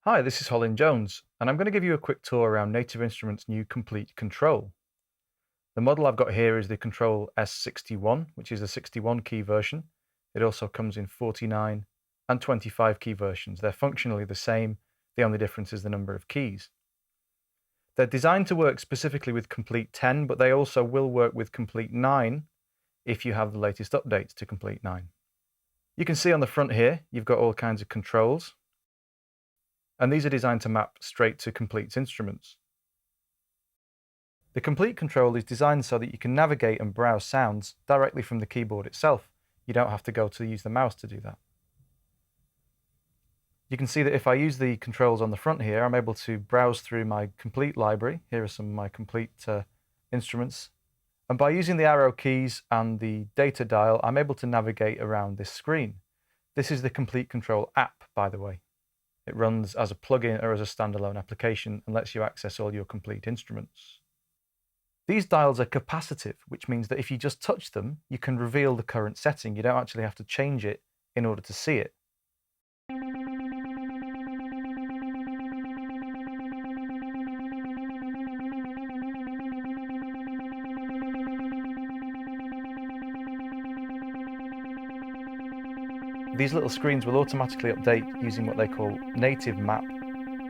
Hi, this is Hollin Jones, and I'm going to give you a quick tour around Native Instruments' new Komplete Kontrol. The model I've got here is the Kontrol S61, which is a 61 key version. It also comes in 49 and 25 key versions. They're functionally the same, the only difference is the number of keys. They're designed to work specifically with Komplete 10, but they also will work with Komplete 9 if you have the latest updates to Komplete 9. You can see on the front here, you've got all kinds of controls. And these are designed to map straight to Komplete's instruments. The Komplete Kontrol is designed so that you can navigate and browse sounds directly from the keyboard itself. You don't have to use the mouse to do that. You can see that if I use the controls on the front here, I'm able to browse through my Komplete library. Here are some of my Komplete instruments. And by using the arrow keys and the data dial, I'm able to navigate around this screen. This is the Komplete Kontrol app, by the way. It runs as a plugin or as a standalone application and lets you access all your Komplete instruments. These dials are capacitive, which means that if you just touch them, you can reveal the current setting. You don't actually have to change it in order to see it. These little screens will automatically update using what they call native map,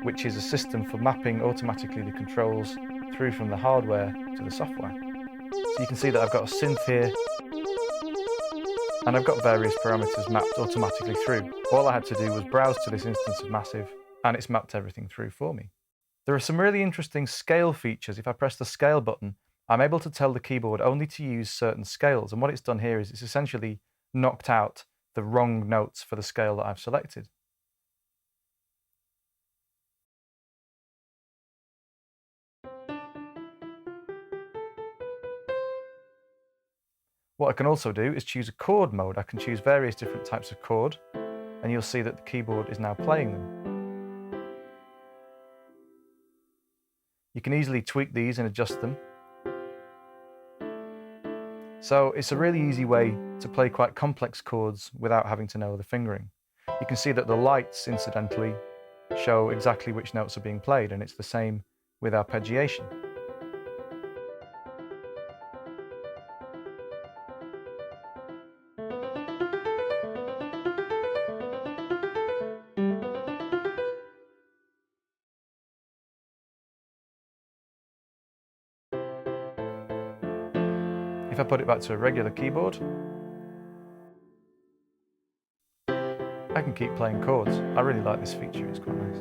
which is a system for mapping automatically the controls through from the hardware to the software. So you can see that I've got a synth here, and I've got various parameters mapped automatically through. All I had to do was browse to this instance of Massive, and it's mapped everything through for me. There are some really interesting scale features. If I press the scale button, I'm able to tell the keyboard only to use certain scales, and what it's done here is it's essentially knocked out the wrong notes for the scale that I've selected. What I can also do is choose a chord mode. I can choose various different types of chord, and you'll see that the keyboard is now playing them. You can easily tweak these and adjust them. So it's a really easy way to play quite complex chords without having to know the fingering. You can see that the lights, incidentally, show exactly which notes are being played, and it's the same with arpeggiation. If I put it back to a regular keyboard, I can keep playing chords. I really like this feature, it's quite nice.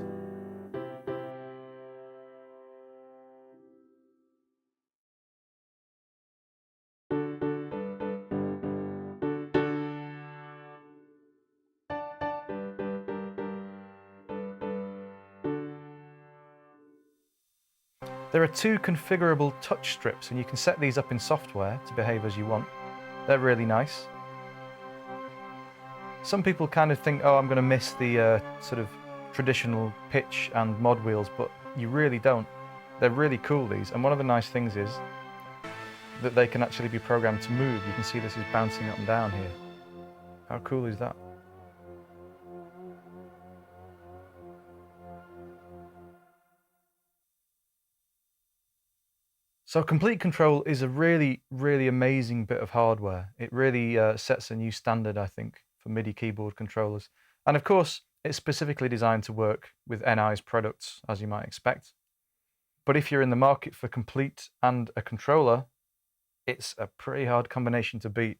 There are two configurable touch strips, and you can set these up in software to behave as you want. They're really nice. Some people kind of think, oh, I'm going to miss the sort of traditional pitch and mod wheels, but you really don't. They're really cool, these, and one of the nice things is that they can actually be programmed to move. You can see this is bouncing up and down here. How cool is that? So Komplete Kontrol is a really, really amazing bit of hardware. It really sets a new standard, I think, for MIDI keyboard controllers. And of course, it's specifically designed to work with NI's products, as you might expect. But if you're in the market for Komplete and a controller, it's a pretty hard combination to beat.